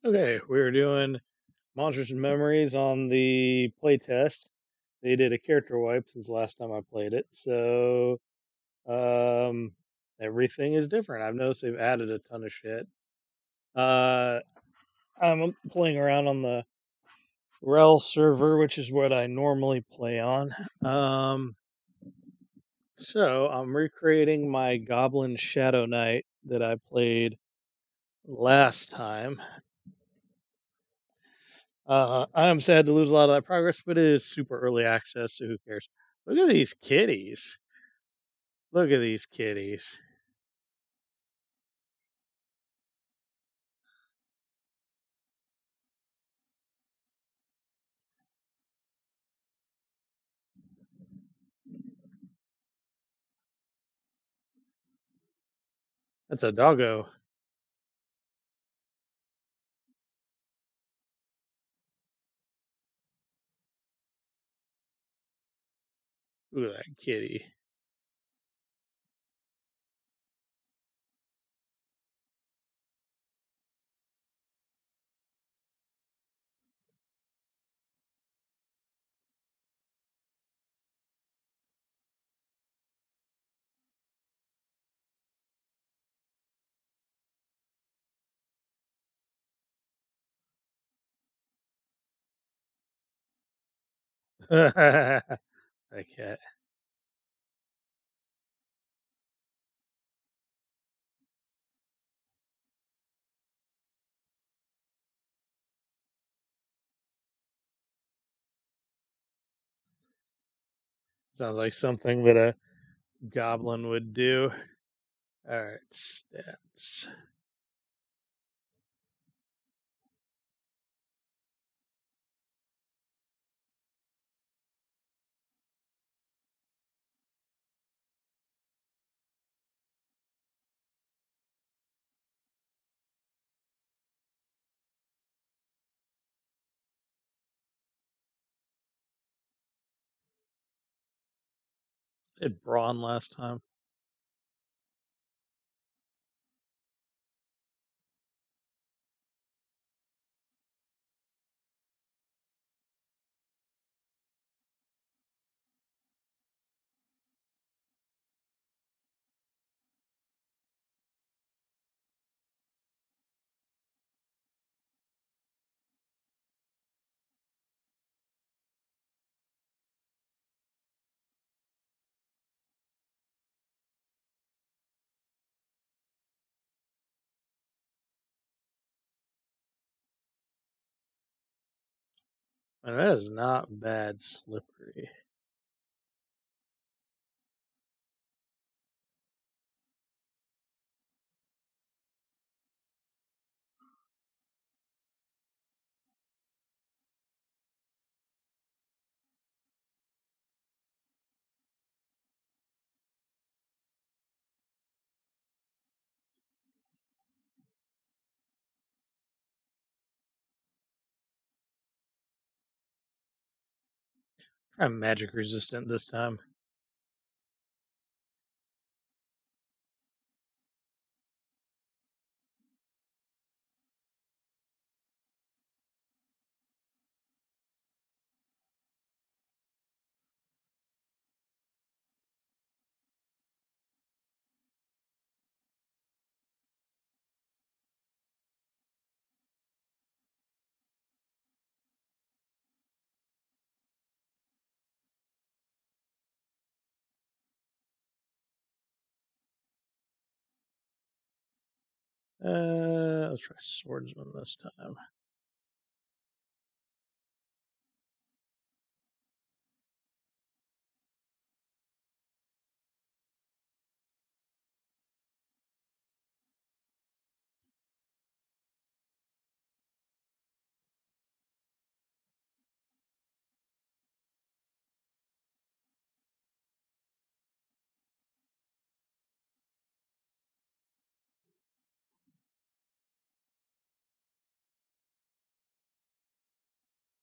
Okay, we're doing Monsters and Memories on the playtest. They did a character wipe since the last time I played it, so um, everything is different. I've noticed they've added a ton of shit. Uh, I'm playing around on the Rel server, which is what I normally play on. So I'm recreating my Goblin Shadow Knight that I played last time. I am sad to lose a lot of that progress, but it is super early access, so who cares? Look at these kitties. Look at these kitties. That's a doggo. Look at that kitty. That cat. Sounds like something that a goblin would do. Alright, stats. Did brawn last time. And that is not bad slippery. I'm magic resistant this time. Let's try swordsman this time.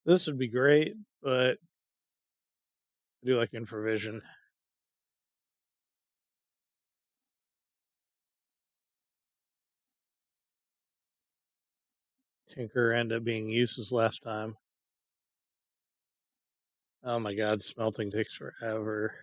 This would be great, but I do like infravision. Tinker ended up being useless last time. Oh my god, smelting takes forever.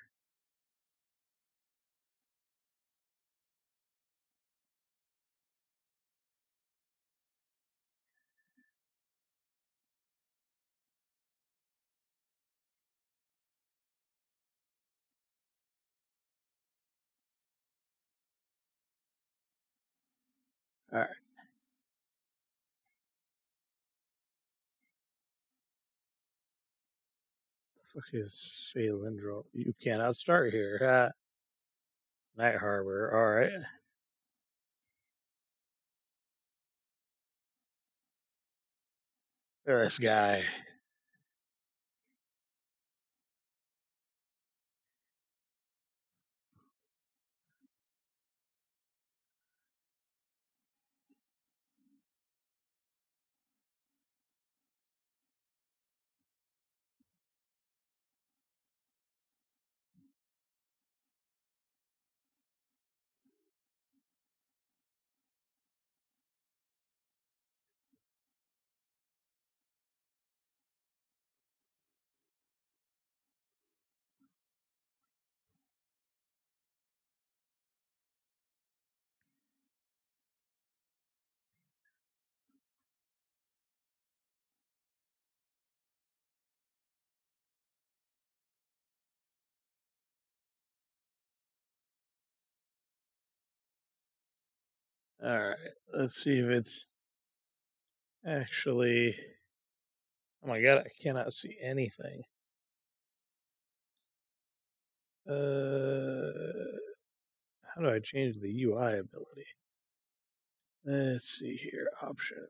Alright, fuck is Phalindrel? You cannot start here. Night Harbor, alright. This guy. Alright, let's see if it's actually. Oh my god, I cannot see anything. How do I change the UI ability? Let's see here. Options.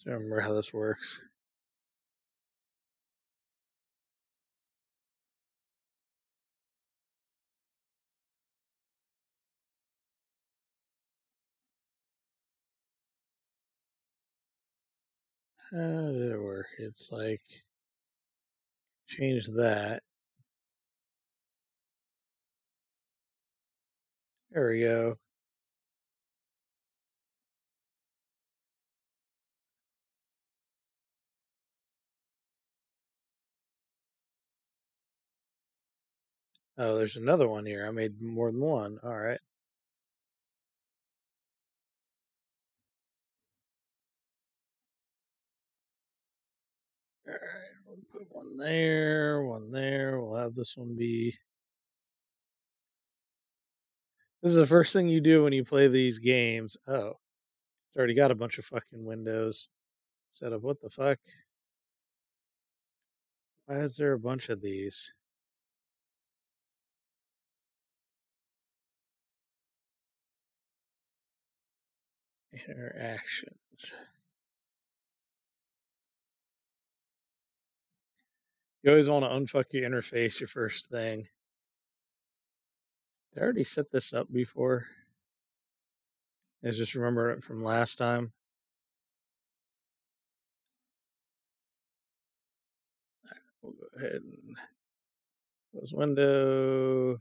So I remember how this works. How did it work? It's like change that. There we go. Oh, there's another one here. I made more than one. All right. All right. We'll put one there, one there. We'll have this one be. This is the first thing you do when you play these games. Oh, it's already got a bunch of fucking windows set up. What the fuck? Why is there a bunch of these? Interactions. You always want to unfuck your interface your first thing. Did I already set this up before? I just remember it from last time. We'll go ahead and close window.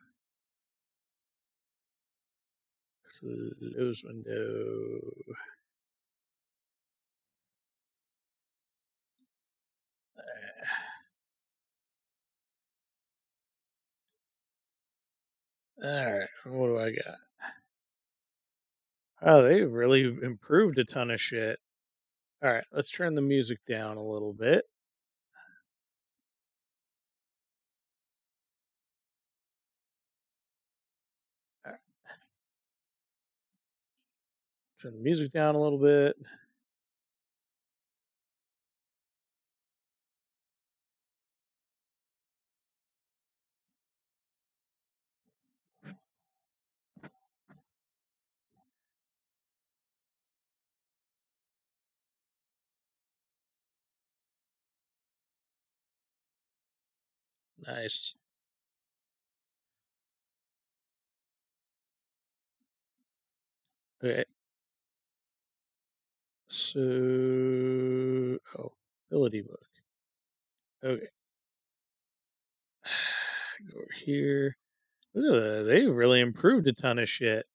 Close window. Alright, what do I got? Oh, they really improved a ton of shit. Alright, let's turn the music down a little bit. All right, turn the music down a little bit. Nice. Okay. So, oh, ability book. Okay. Go over here. Look at that. They really improved a ton of shit.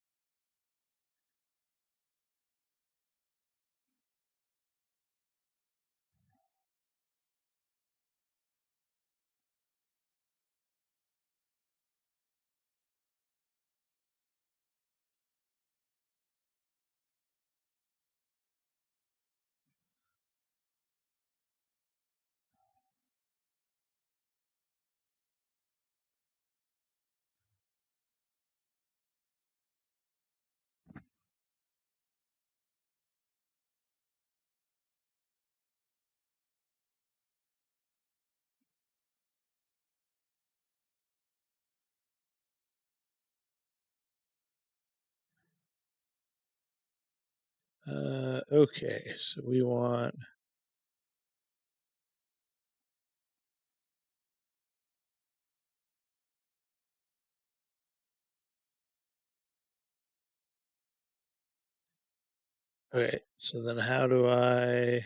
Okay, so we want. Okay, so then how do I?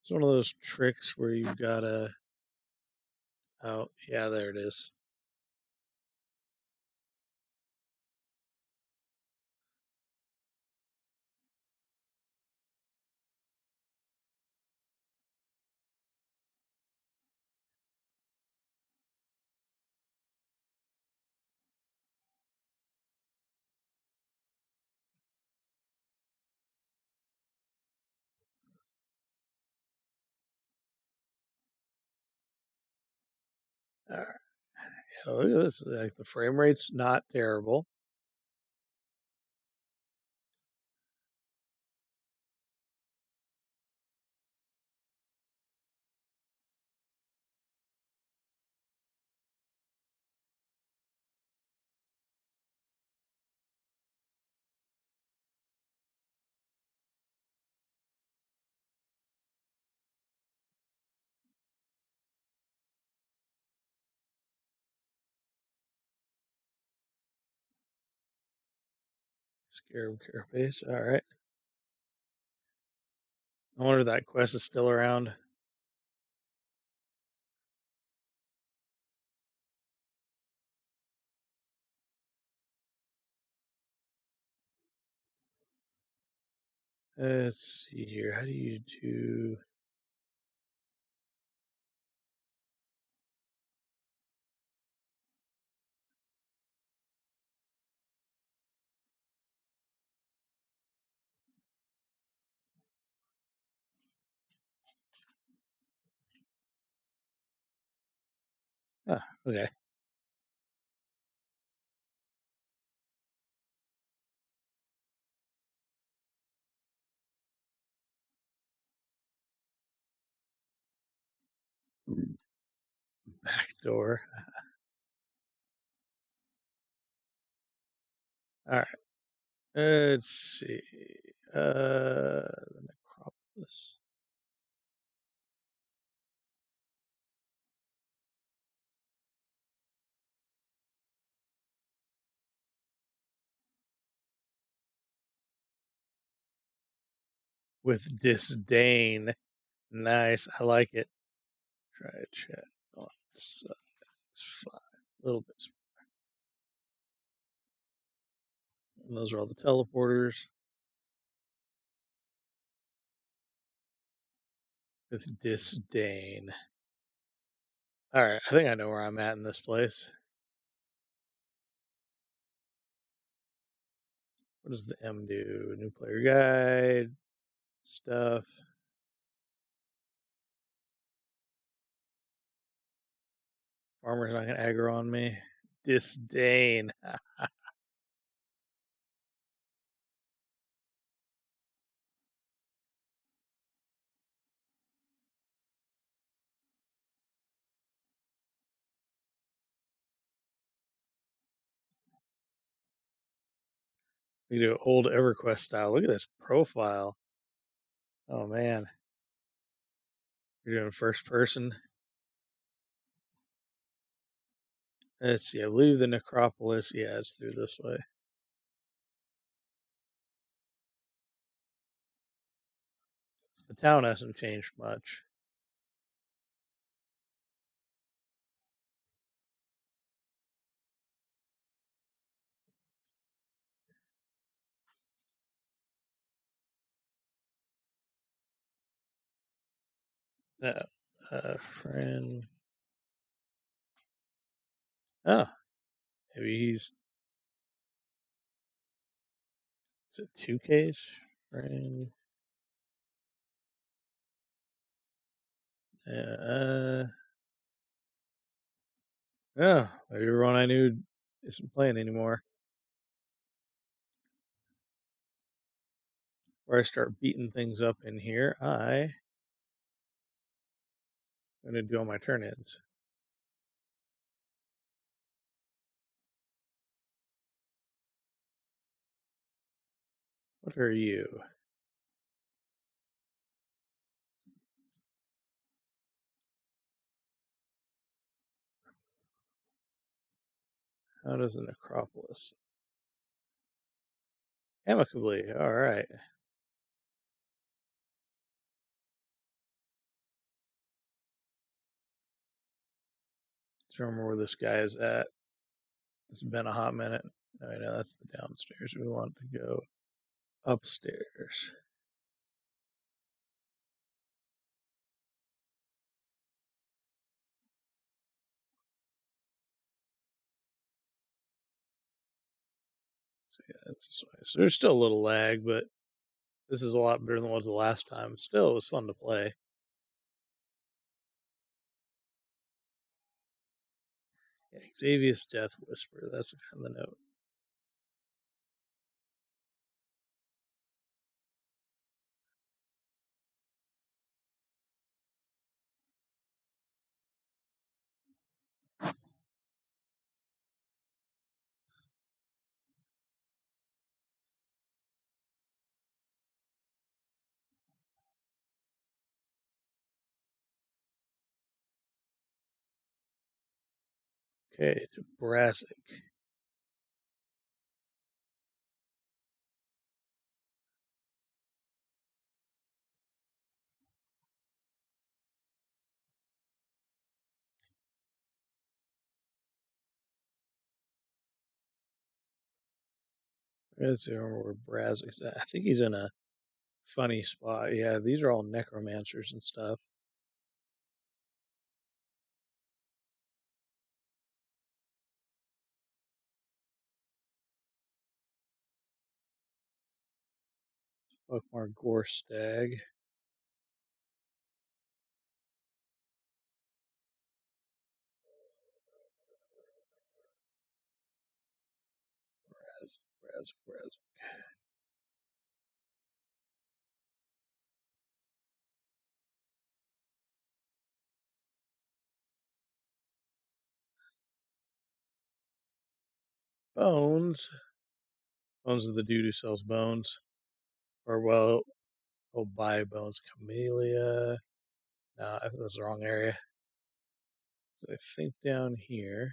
It's one of those tricks where you gotta. Oh, yeah, there it is. All right. Oh, look at this. Like the frame rate's not terrible. Scarab Carapace. All right. I wonder if that quest is still around. Let's see here. How do you do? Ah, okay. Back door. All right. Let's see. The necropolis with disdain. Nice. I like it. Try to chat. Oh, it's fine. A little bit. And those are all the teleporters with disdain. All right. I think I know where I'm at in this place. What does the M do? New player guide stuff. Farmer's not gonna aggro on me. Disdain. We do old EverQuest style. Look at this profile. Oh man, you're doing first person. Let's see. I believe the necropolis. Yeah, it's through this way. The town hasn't changed much. Uh, friend. Oh, maybe he's. Is it 2Ks? Friend. Oh, maybe everyone I knew isn't playing anymore. Before I start beating things up in here, I'm going to do all my turn ins. What are you? How does an necropolis? Amicably. All right. Let's remember where this guy is at. It's been a hot minute. I know that's the downstairs. We want to go upstairs. So yeah, that's this way. So there's still a little lag, but this is a lot better than it was the last time. Still, it was fun to play. Yeah, Xavier's Death Whisper. That's kind of the note. Okay, to Brassic. Let's see where Brassic's at. I think he's in a funny spot. Yeah, these are all necromancers and stuff. Bookmark Gore Stag. Brassic. Bones. Bones is the dude who sells bones. Or, well, he'll buy bones. Camellia. No, I think that's the wrong area. So I think down here.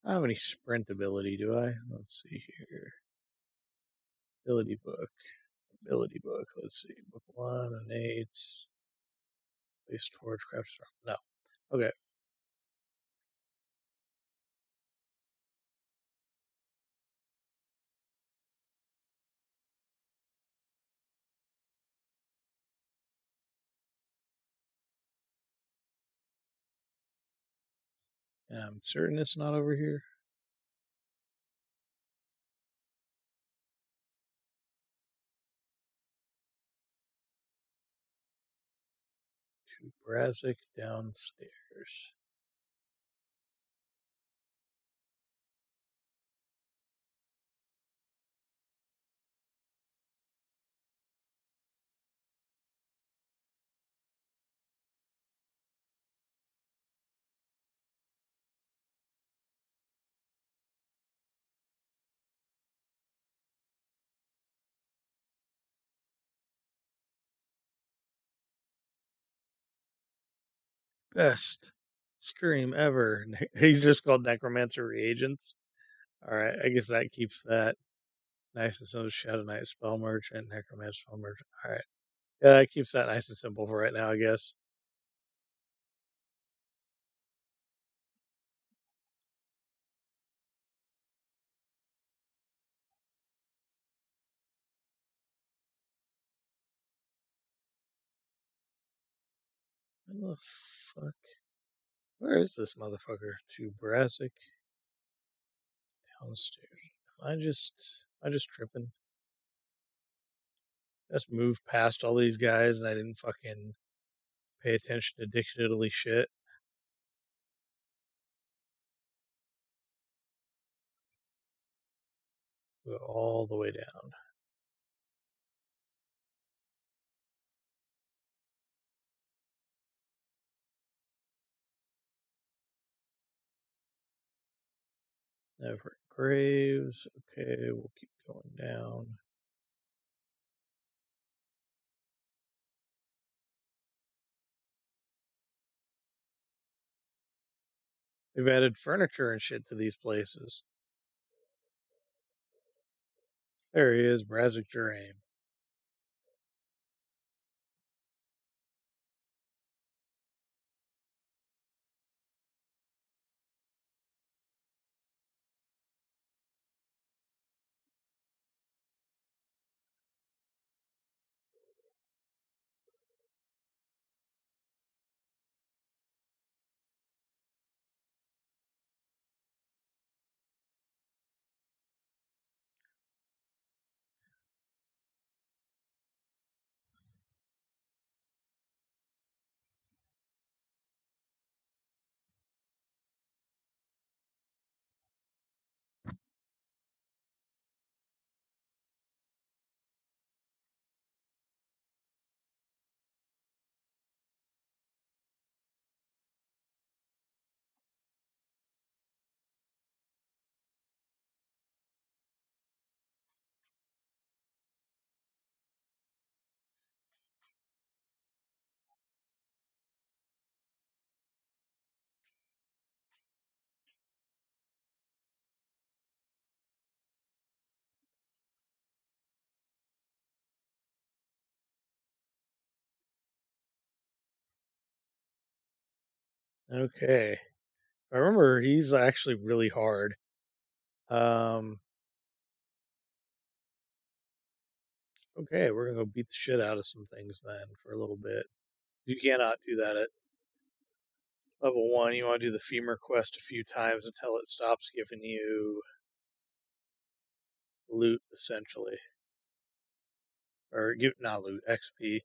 I don't have any sprint ability, do I? Let's see here. Ability book. Ability book. Let's see. Book 1, Innates. Place torch, craft star. No. Okay. And I'm certain it's not over here. To Brassic downstairs. Best stream ever. He's just called Necromancer Reagents. All right, I guess that keeps that nice and simple. Shadow Knight Spell Merchant, Necromancer Spell Merchant. All right, yeah, that keeps that nice and simple for right now, I guess. What the fuck? Where is this motherfucker? To Brassic downstairs. Am I just tripping? Just moved past all these guys and I didn't fucking pay attention to Dick Diddley shit. Go all the way down. Everett Graves. Okay, we'll keep going down. They've added furniture and shit to these places. There he is, Brazic Juraim. Okay. I remember he's actually really hard. Um, okay, we're gonna go beat the shit out of some things then for a little bit. You cannot do that at level 1. You want to do the femur quest a few times until it stops giving you loot, essentially. Or, not loot, XP.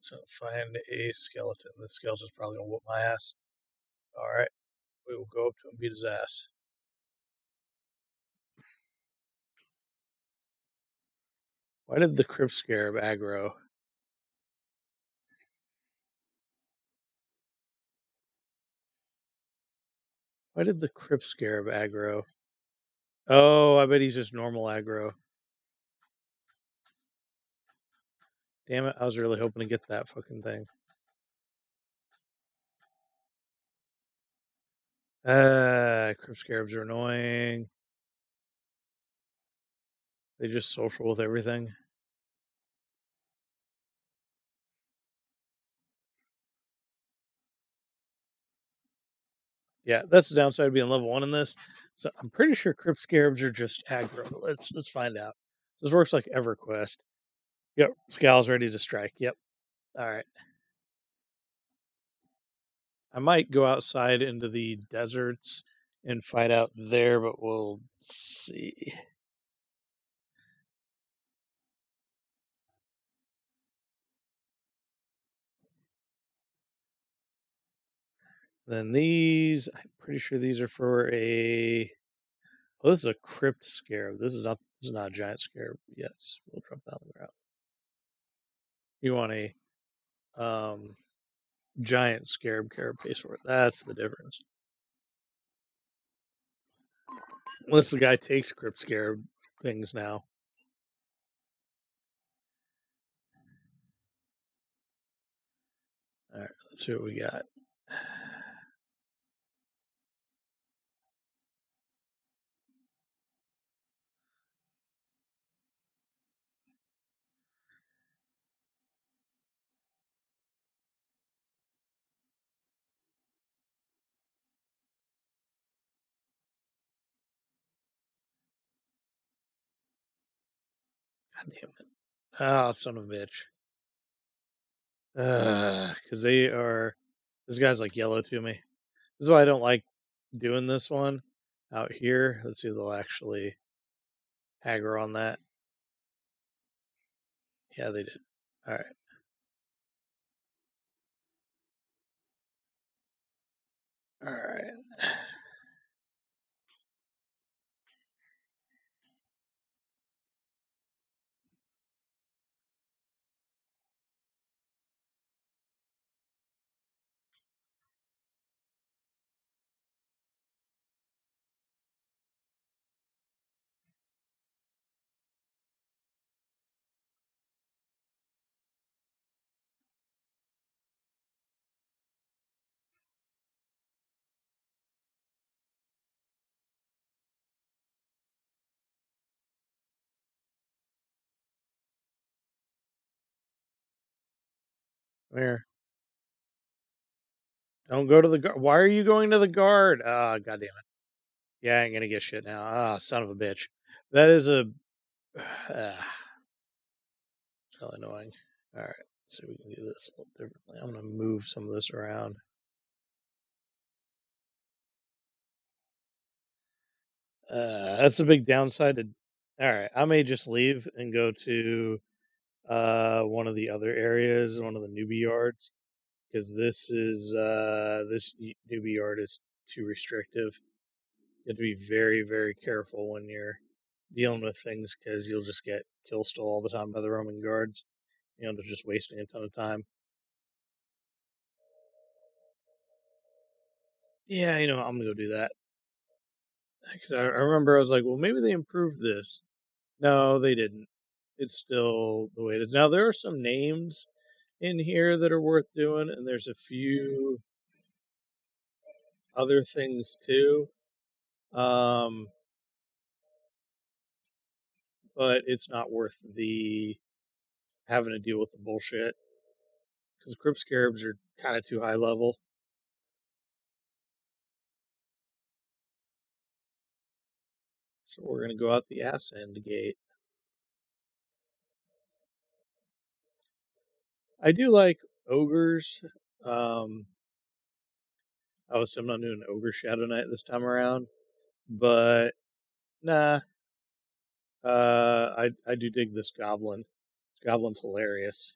So find a skeleton. This skeleton's probably gonna whoop my ass. Alright, we will go up to him and beat his ass. Why did the Crypt Scarab aggro? Why did the Crypt Scarab aggro? Oh, I bet he's just normal aggro. Damn it, I was really hoping to get that fucking thing. Crypt Scarabs are annoying. They just social with everything. Yeah, that's the downside of being level 1 in this. So I'm pretty sure Crypt Scarabs are just aggro. Let's find out. This works like EverQuest. Yep, Scowl's ready to strike. Yep. Alright. I might go outside into the deserts and fight out there, but we'll see. Then these, I'm pretty sure these are for a. Oh, this is a crypt scarab. This is not a giant scarab. Yes, we'll drop that on the ground. You want a giant scarab carapace for it. That's the difference. Unless the guy takes crypt scarab things now. All right, let's see what we got. God damn it. Oh, son of a bitch. Because they are. This guy's like yellow to me. This is why I don't like doing this one out here. Let's see if they'll actually hagger on that. Yeah, they did. All right. All right. Where? Don't go to the guard. Why are you going to the guard? Ah, God damn it. Yeah, I ain't gonna get shit now. Ah, son of a bitch. That is a. It's really annoying. All right, so we can do this a little differently. I'm gonna move some of this around. That's a big downside to. All right, I may just leave and go to one of the other areas, one of the newbie yards, because this newbie yard is too restrictive. You have to be very, very careful when you're dealing with things because you'll just get kill stole all the time by the Roman guards. You know, they're just wasting a ton of time. Yeah, I'm gonna go do that because I remember I was like, well, maybe they improved this. No, they didn't. It's still the way it is now. There are some names in here that are worth doing, and there's a few other things too. Um, but it's not worth the having to deal with the bullshit because crypt scarabs are kind of too high level. So we're gonna go out the ass end gate. I do like ogres. Um, I was I'm not doing ogre shadow knight this time around, but nah. I do dig this goblin. This goblin's hilarious.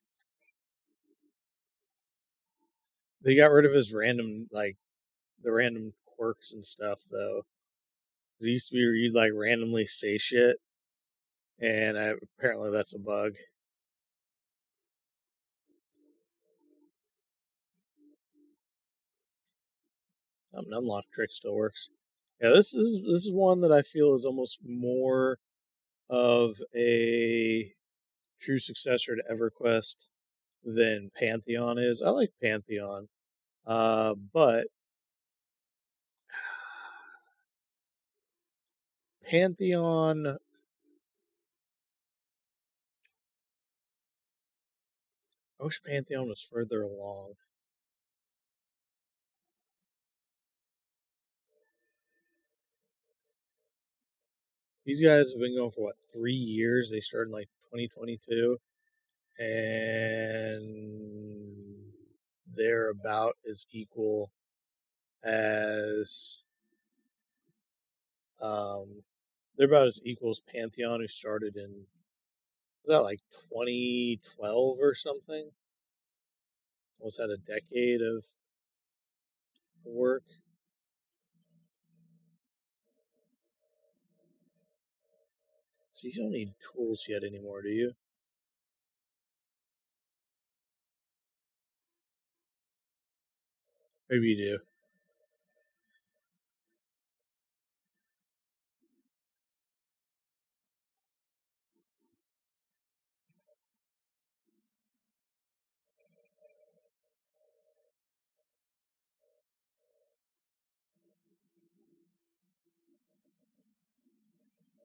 They got rid of his random the random quirks and stuff though. 'Cause it used to be where you'd like randomly say shit, and apparently that's a bug. Unlock trick still works. Yeah, this is one that I feel is almost more of a true successor to EverQuest than Pantheon is. I like Pantheon, but Pantheon. I wish Pantheon was further along. These guys have been going for what 3 years? They started in like 2022, and they're about as equal as um, they're about as equal as Pantheon, who started in was that like 2012 or something? Almost had a decade of work. So you don't need tools yet anymore, do you? Maybe you do.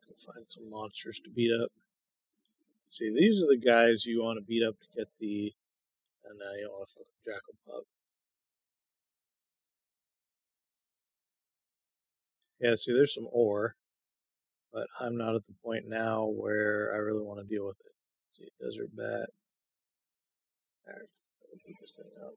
Go find some monsters to beat up. See, these are the guys you want to beat up to get the. And you don't want to fuck with Jackal Pup. Yeah, see, there's some ore, but I'm not at the point now where I really want to deal with it. See, desert bat. Alright, let me beat this thing up.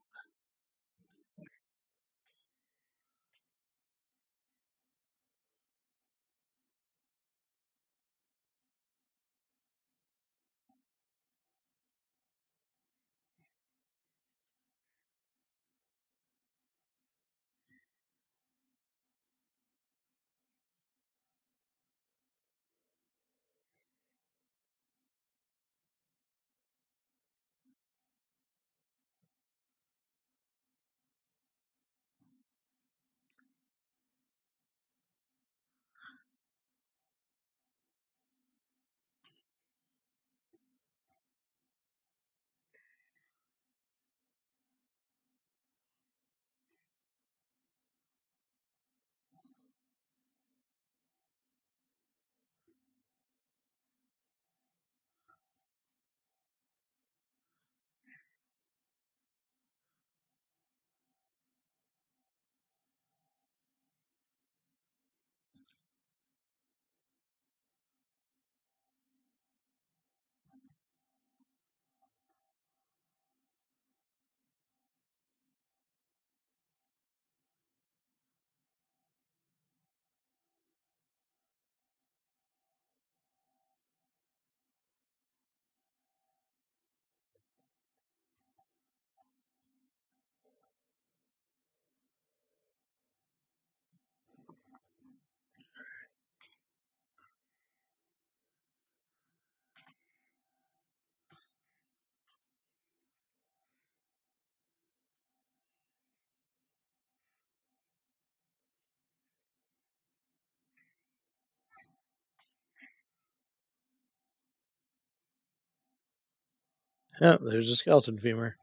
Yeah, there's a skeleton femur.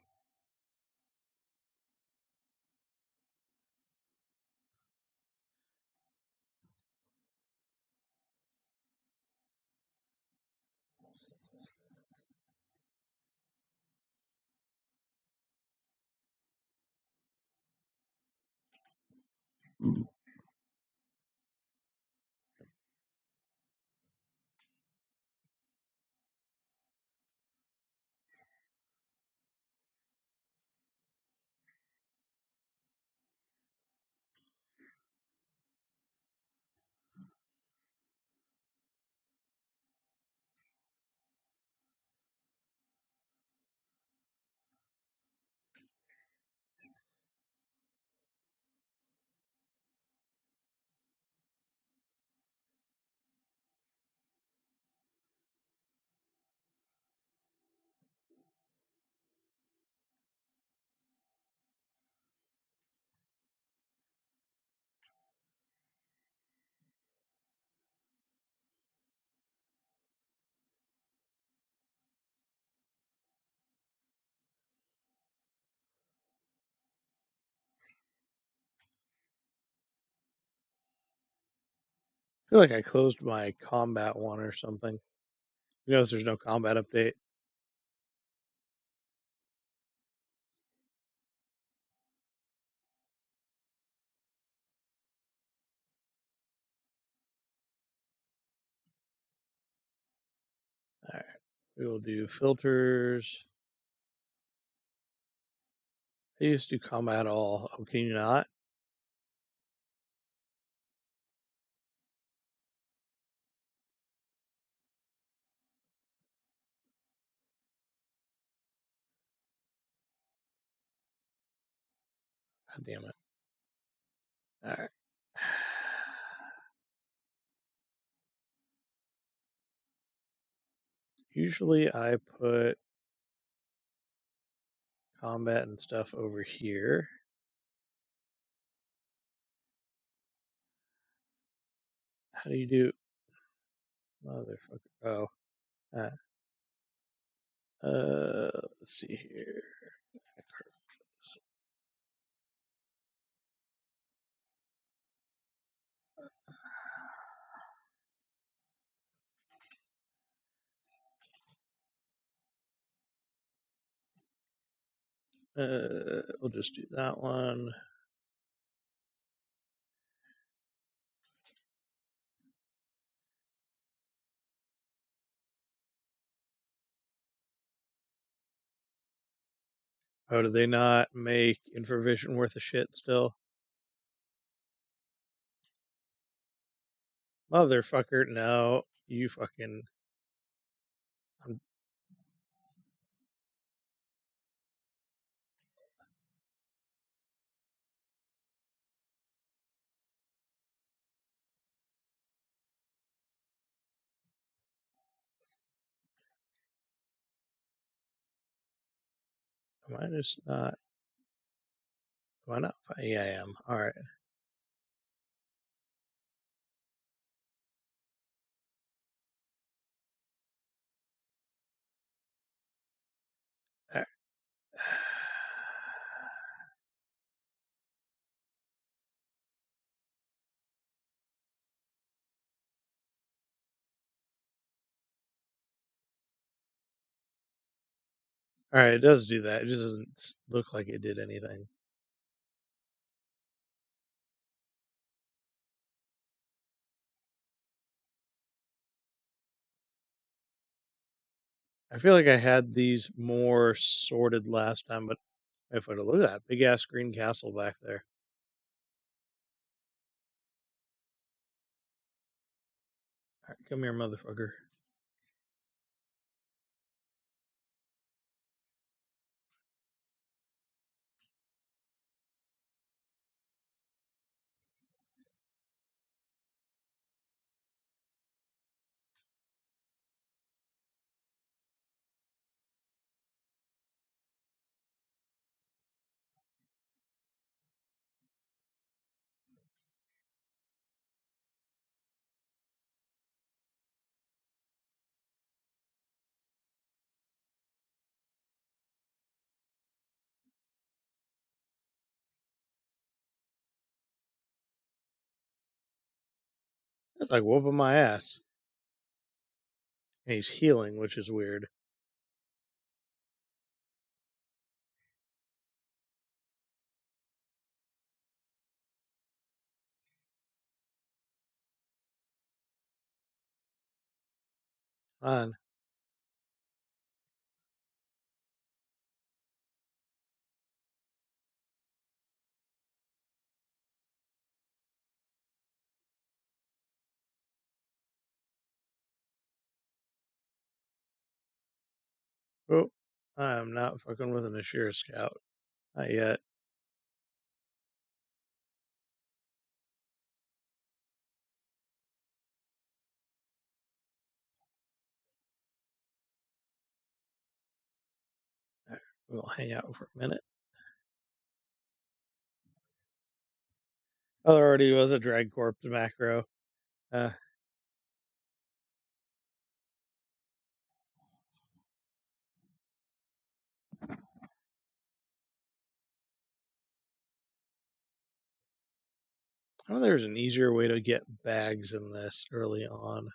I feel like I closed my combat one or something. You notice there's no combat update. Alright, we will do filters. I used to do combat all. Oh, can you not? God damn it. Alright. Usually I put combat and stuff over here. How do you do? Motherfucker. Oh. Uh, let's see here. We'll just do that one. Oh, did they not make Infravision worth a shit still? Motherfucker, no. You fucking. I'm, am I just not. Am I not? Yeah, I am. Alright. Alright, it does do that. It just doesn't look like it did anything. I feel like I had these more sorted last time, but if I look at that big ass green castle back there. Alright, come here, motherfucker. That's like whooping my ass. And he's healing, which is weird. Fine. Oh, I am not fucking with an Ashira Scout. Not yet. We'll hang out for a minute. Oh, there already was a Drag Corp macro. Uh, I know there's an easier way to get bags in this early on.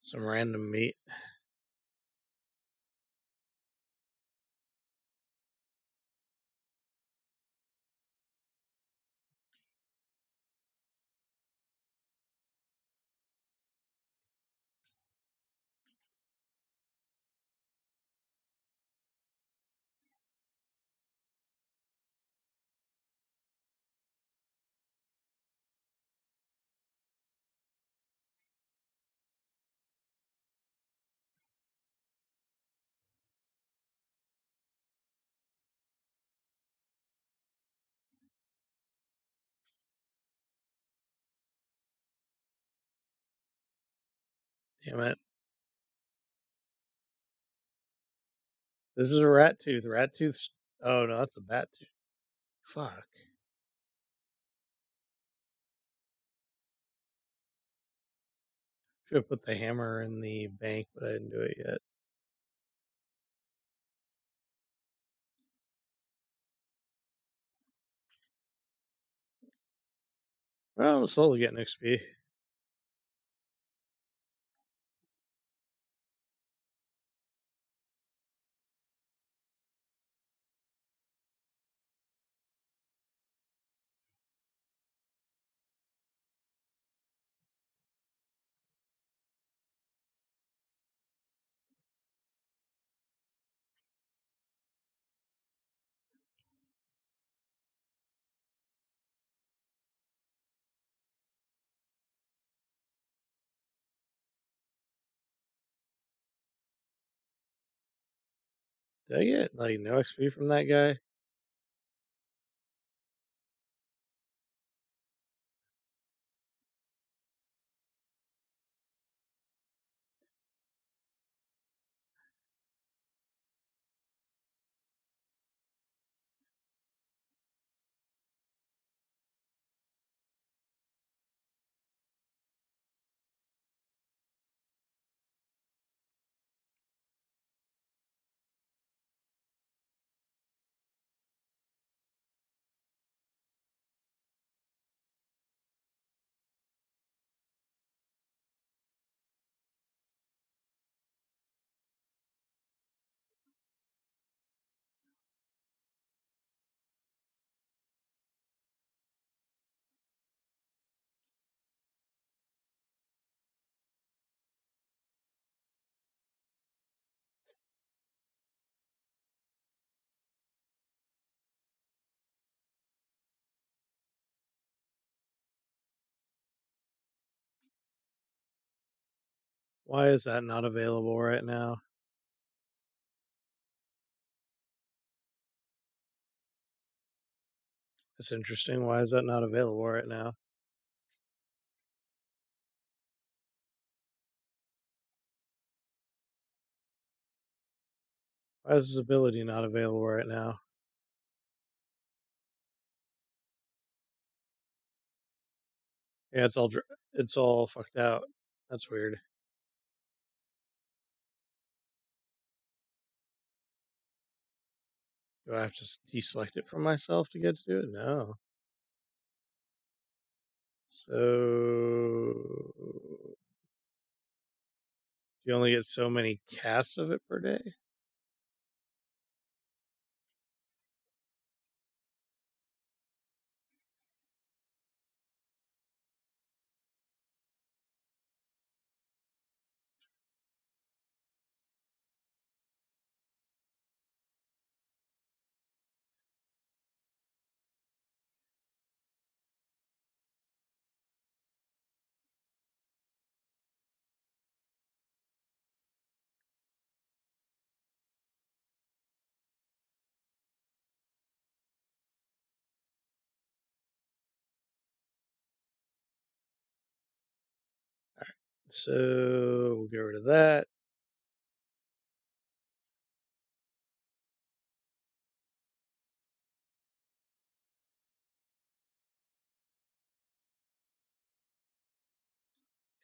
Some random meat. Damn it. This is a rat tooth. Rat tooth's. Oh, no, that's a bat tooth. Fuck. Should have put the hammer in the bank, but I didn't do it yet. Well, I'm slowly getting XP. Did I get like no XP from that guy? Why is that not available right now? That's interesting. Why is that not available right now? Why is this ability not available right now? Yeah, it's all fucked out. That's weird. Do I have to deselect it from myself to get to do it? No. So you only get so many casts of it per day? So we'll get rid of that.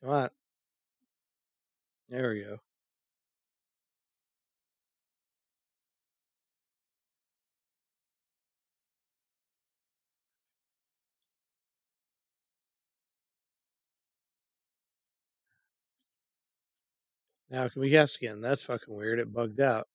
Come on. There we go. Now can we cast again? That's fucking weird. It bugged out.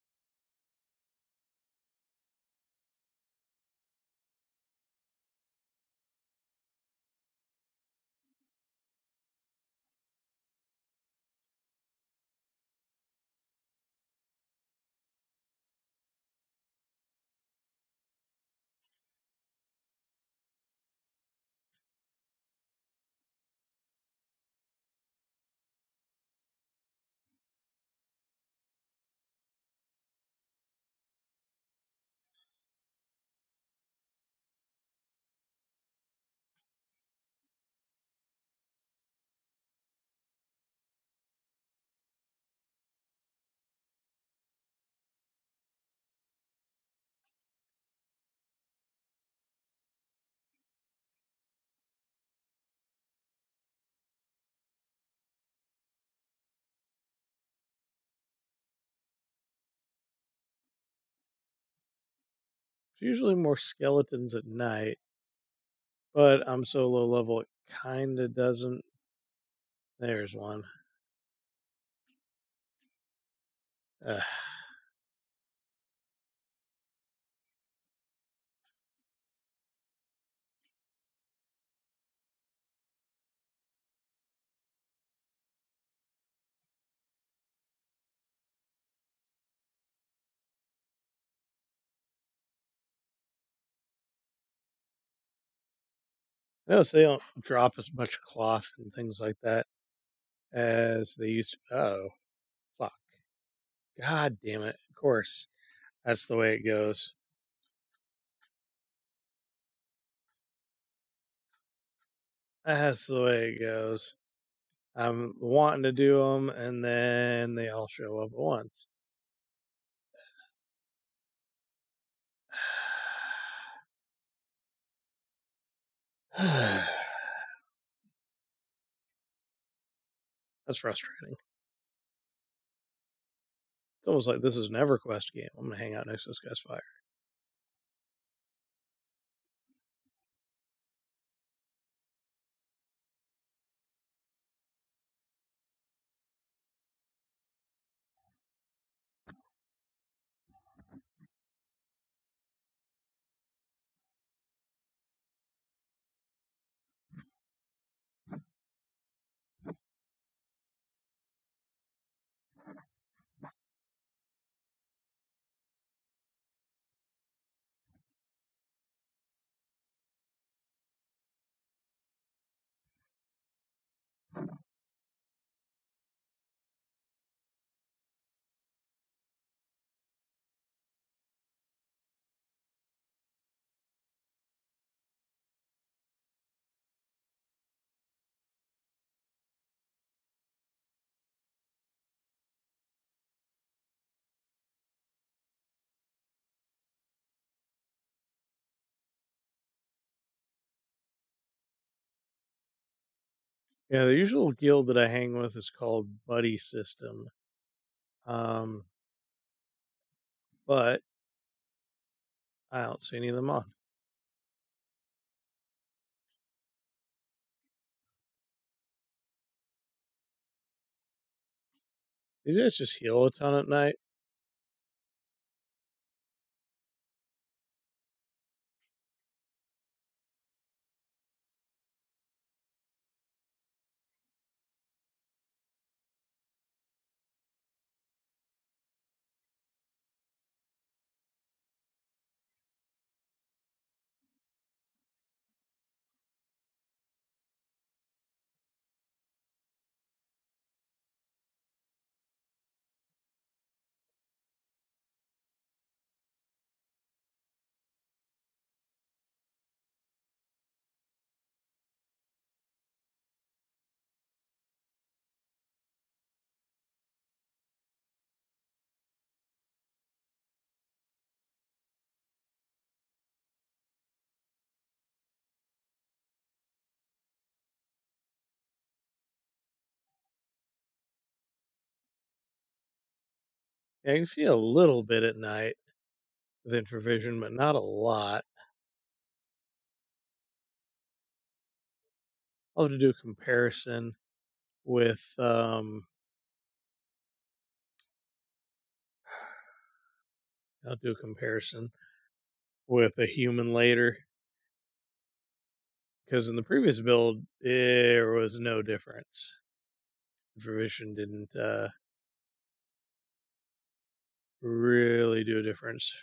usually more skeletons at night, but I'm so low level it kinda doesn't. There's one. Ugh. Notice they don't drop as much cloth and things like that as they used to. Oh, fuck. God damn it. Of course. That's the way it goes. That's the way it goes. I'm wanting to do them, and then they all show up at once. That's frustrating. It's almost like this is an EverQuest game. I'm gonna hang out next to this guy's fire. Yeah, the usual guild that I hang with is called Buddy System. Um, but I don't see any of them on. These guys just heal a ton at night. Yeah, I can see a little bit at night with infravision, but not a lot. I'll have to do a comparison with I'll do a comparison with a human later, because in the previous build there was no difference. Infravision didn't really do a difference.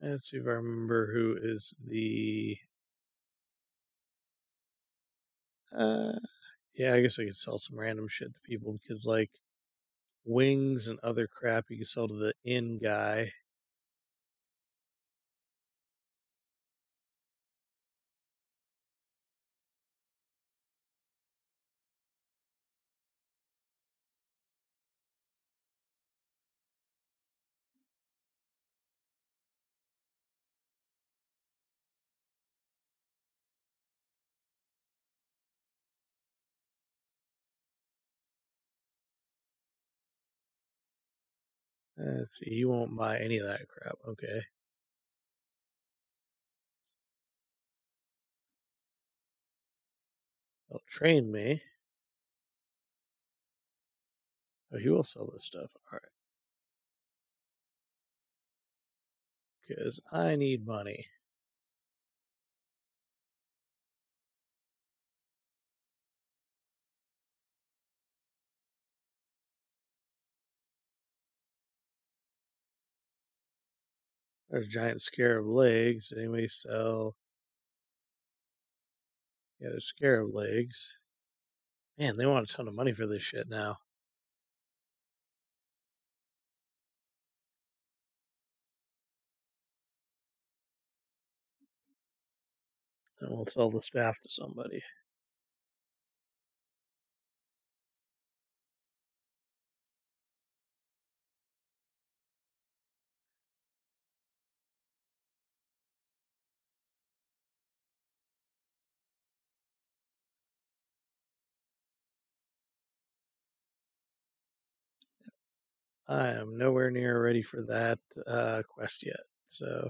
Let's see if I remember who is the. Yeah, I guess I could sell some random shit to people because, like, wings and other crap you can sell to the inn guy. Let's see, you won't buy any of that crap. Okay. They'll train me. Oh, he will sell this stuff. Alright. Because I need money. There's a giant scarab legs. Did anybody sell? Yeah, there's scarab legs. Man, they want a ton of money for this shit now. And we'll sell the staff to somebody. I am nowhere near ready for that quest yet. So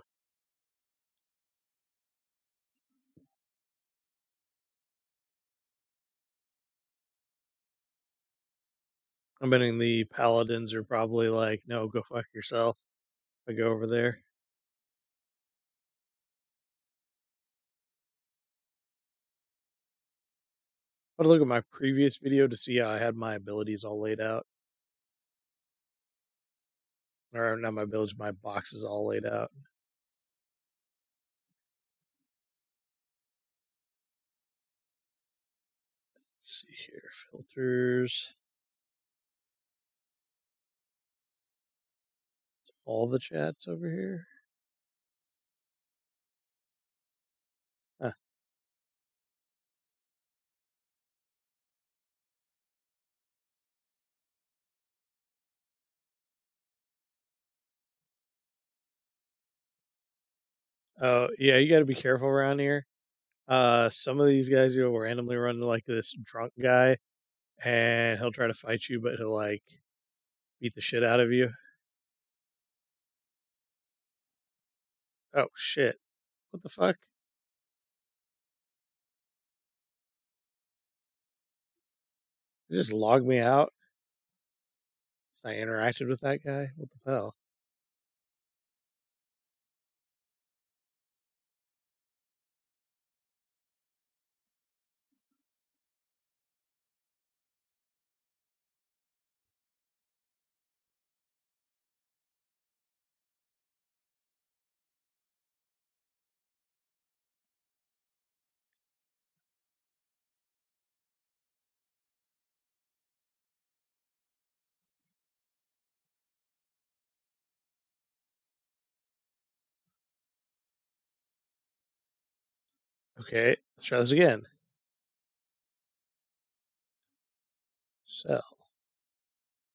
I'm betting the paladins are probably like, no, go fuck yourself. If I go over there. But look at my previous video to see how I had my abilities all laid out. Or not my abilities, my boxes all laid out. Let's see here. Filters. All the chats over here. Huh. Oh, yeah, you got to be careful around here. Some of these guys, will randomly run into like this drunk guy, and he'll try to fight you, but he'll like beat the shit out of you. Oh shit! What the fuck? You just logged me out. So I interacted with that guy. What the hell? Okay, let's try this again. Sell.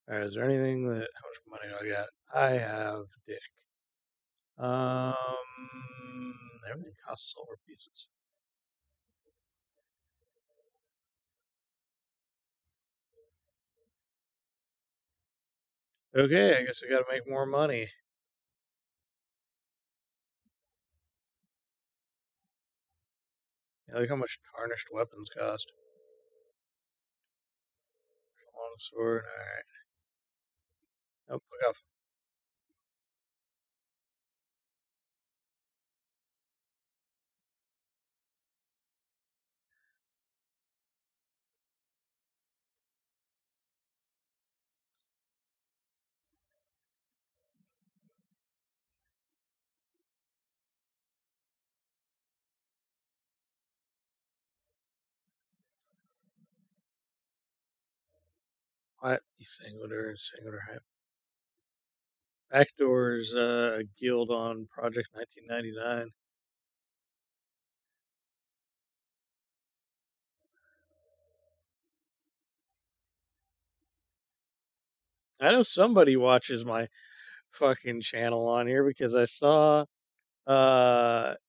All right, is there anything that? How much money do I got? I have dick. Um, everything costs silver pieces. Okay, I guess I got to make more money. Yeah, look how much tarnished weapons cost. Long sword. All right. Oh, fuck off. What? You singular hype. Backdoors, a guild on Project 1999. I know somebody watches my fucking channel on here because I saw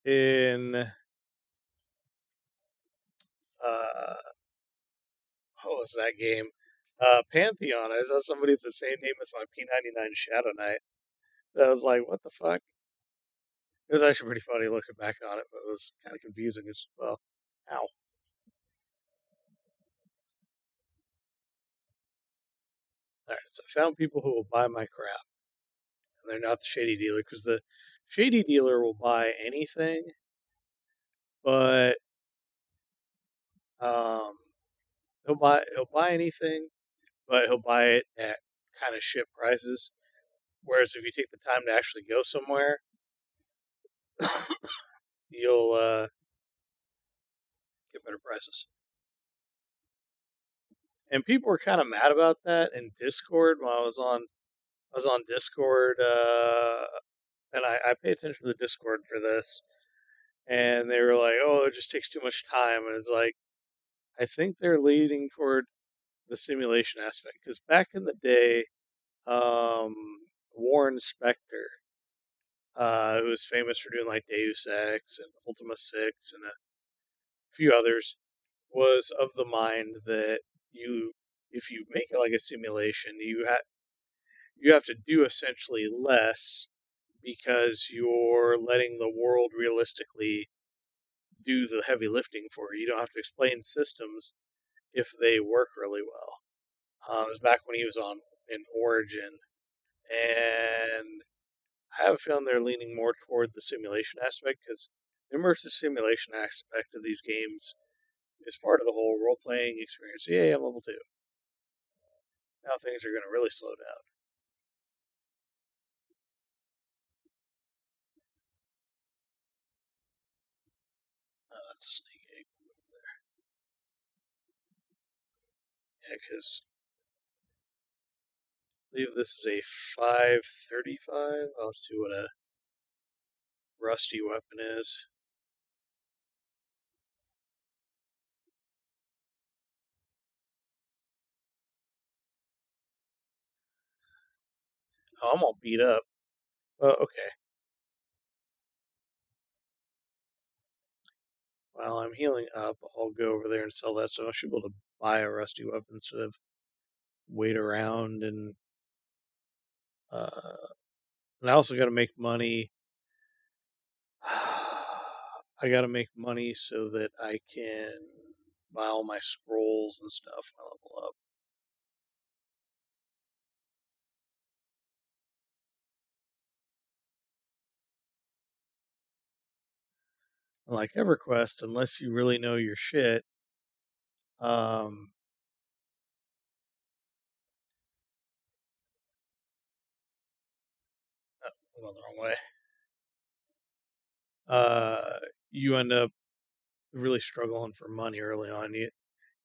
in what was that game? Pantheon. I saw somebody with the same name as my P99 Shadow Knight. I was like, what the fuck? It was actually pretty funny looking back on it, but it was kind of confusing as well. Ow. Alright, so I found people who will buy my crap, and they're not the shady dealer, because the shady dealer will buy anything, but um, he'll buy anything, but he'll buy it at kind of shit prices. Whereas if you take the time to actually go somewhere, you'll get better prices. And people were kind of mad about that in Discord when I was on Discord, and I pay attention to the Discord for this, and they were like, "Oh, it just takes too much time," and it's like I think they're leading toward the simulation aspect because back in the day, um, Warren Spector, who was famous for doing like Deus Ex and Ultima Six and a few others, was of the mind that if you make it like a simulation, you have to do essentially less because you're letting the world realistically do the heavy lifting for you. You don't have to explain systems if they work really well. It was back when he was on in Origin, and I have a feeling they're leaning more toward the simulation aspect because the immersive simulation aspect of these games is part of the whole role playing experience. Yeah, I'm level 2. Now things are going to really slow down. That's a snake egg. Yeah, because I believe this is a 535. I'll see what a rusty weapon is. Oh, I'm all beat up. Okay. While I'm healing up, I'll go over there and sell that. So I should be able to buy a rusty weapon instead of wait around uh, and I also got to make money. I got to make money so that I can buy all my scrolls and stuff when I level up. Like EverQuest, unless you really know your shit, um, oh, I'm going the wrong way. You end up really struggling for money early on. You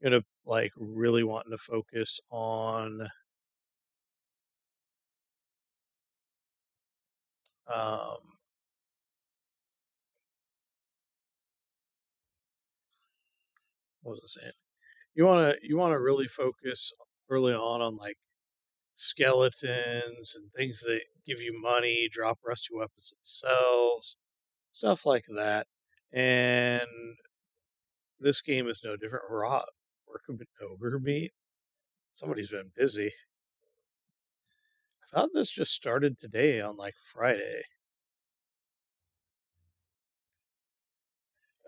end up like really wanting to focus on um, what was I saying? You want to really focus early on like skeletons and things that give you money, drop rusty weapons themselves, stuff like that. And this game is no different. Raw ogre meat. Somebody's been busy. I thought this just started today on like Friday.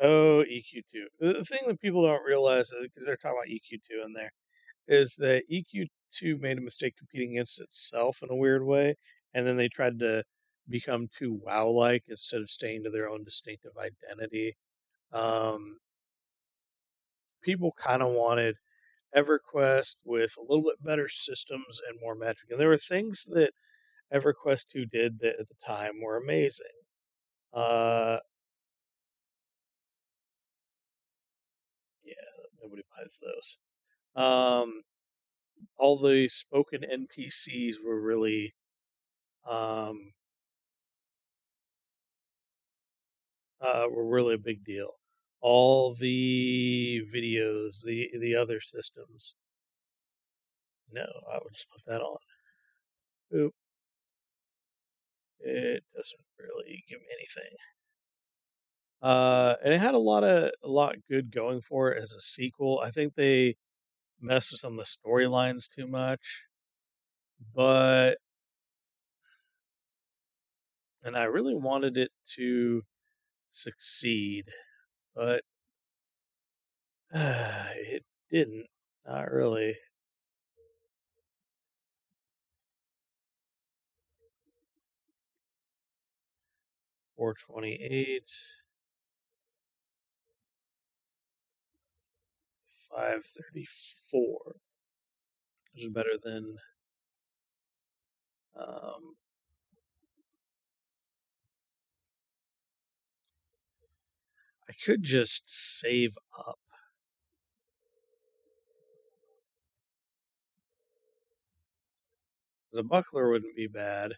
Oh, EQ2. The thing that people don't realize, because they're talking about EQ2 in there, is that EQ2 made a mistake competing against itself in a weird way, and then they tried to become too WoW like instead of staying to their own distinctive identity. Um, People kind of wanted EverQuest with a little bit better systems and more magic. And there were things that EverQuest 2 did that at the time were amazing. Uh, yeah, nobody buys those. All the spoken NPCs um, were really a big deal. All the videos, the other systems. No, I would just put that on. Oop, it doesn't really give me anything. And it had a lot good going for it as a sequel. I think they mess with some of the storylines too much. But and I really wanted it to succeed, but it didn't. Not really. 428, 534, which is better than um, I could just save up. The buckler wouldn't be bad.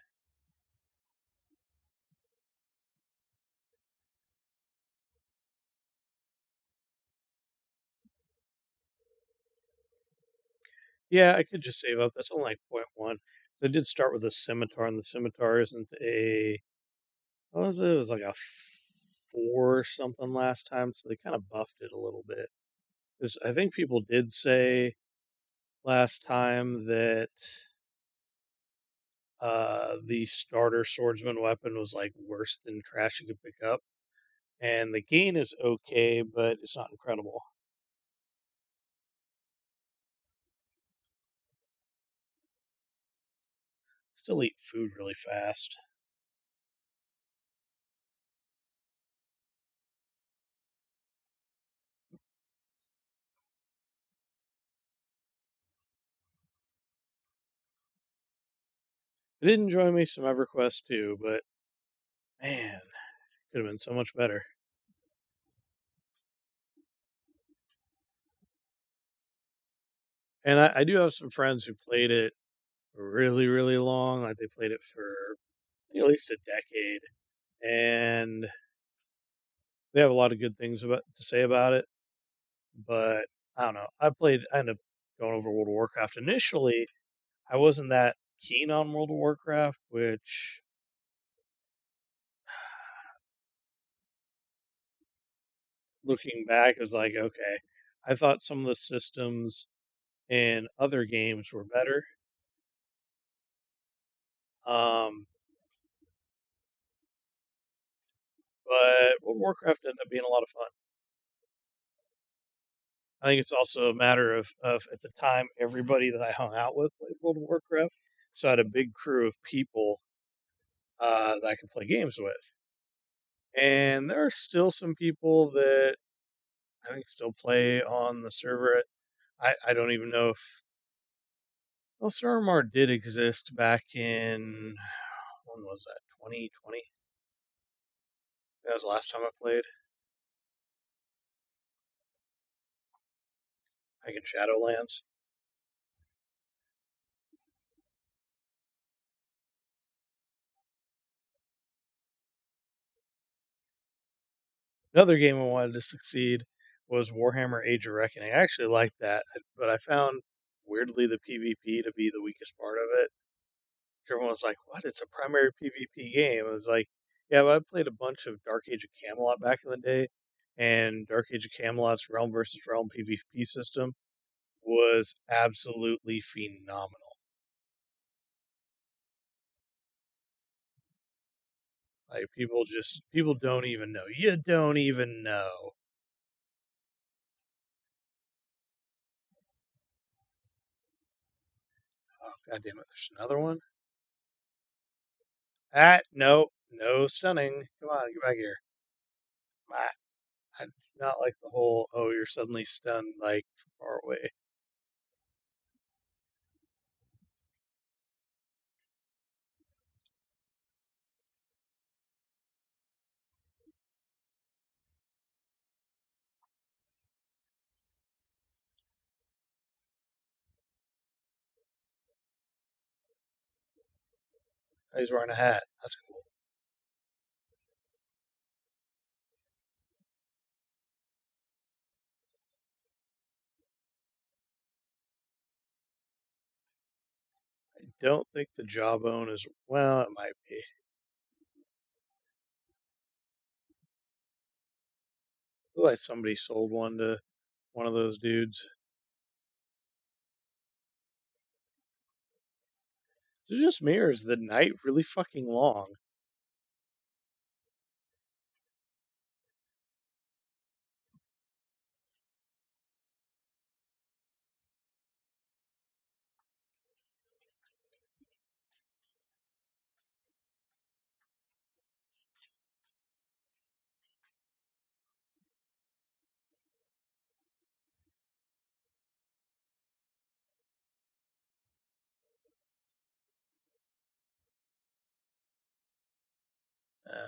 Yeah, I could just save up. That's only like point one. So I did start with a scimitar, and the scimitar isn't a what was it? It was like a four or something last time, so they kind of buffed it a little bit. Because I think people did say last time that the starter swordsman weapon was like worse than trash you could pick up, and the gain is okay, but it's not incredible. Still eat food really fast. It did enjoy me some EverQuest too, but man, could have been so much better. And I do have some friends who played it really, really long. Like they played it for at least a decade, and they have a lot of good things to say about it. But I don't know. I ended up going over World of Warcraft. Initially, I wasn't that keen on World of Warcraft, which looking back is like, okay, I thought some of the systems in other games were better. Um, but World of Warcraft ended up being a lot of fun. I think it's also a matter of at the time everybody that I hung out with played World of Warcraft, so I had a big crew of people that I could play games with. And there are still some people that I think still play on the server. I don't even know if well, Suramar did exist back in when was that? 2020. That was the last time I played. Like in Shadowlands. Another game I wanted to succeed was Warhammer Age of Reckoning. I actually liked that, but I found weirdly the PvP to be the weakest part of it. Everyone was like, "What? It's a primary PvP game." I was like, "Yeah, but I played a bunch of Dark Age of Camelot back in the day, and Dark Age of Camelot's Realm versus Realm PvP system was absolutely phenomenal. Like people don't even know. You don't even know. Oh god damn it! There's another one. No, no stunning. Come on, get back here. I do not like the whole oh you're suddenly stunned like from far away. He's wearing a hat. That's cool. I don't think the jawbone is well. It might be. Looks like somebody sold one to one of those dudes. Is it just me, or is the night really fucking long? Uh,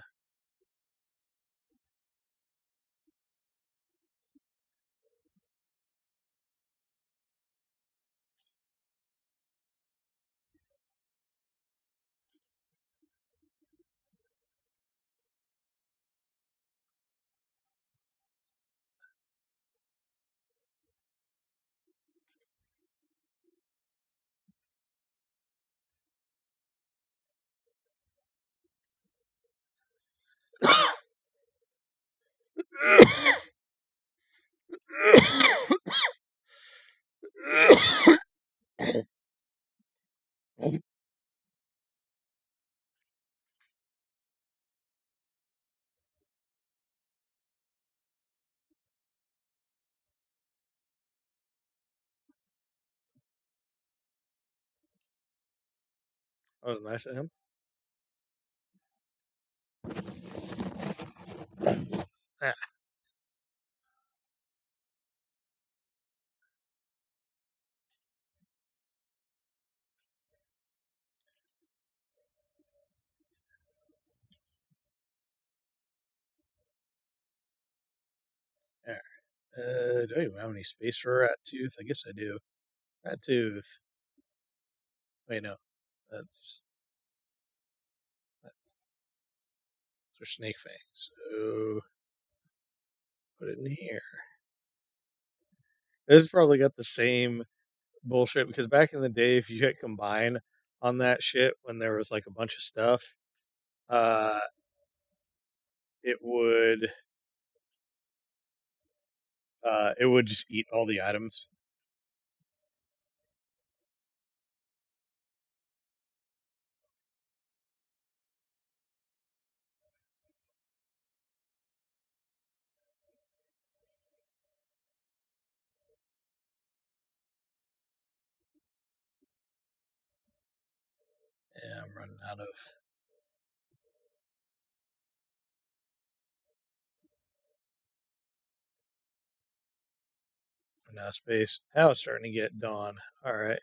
that was nice of him. Ah, there. Do I even have any space for a rat tooth? I guess I do. Rat tooth. Wait, no. That's those are snake fangs. So put it in here. This has probably got the same bullshit because back in the day, if you hit combine on that shit when there was like a bunch of stuff, uh, it would just eat all the items. Yeah, I'm running out of now space. Now it's starting to get dawn. All right.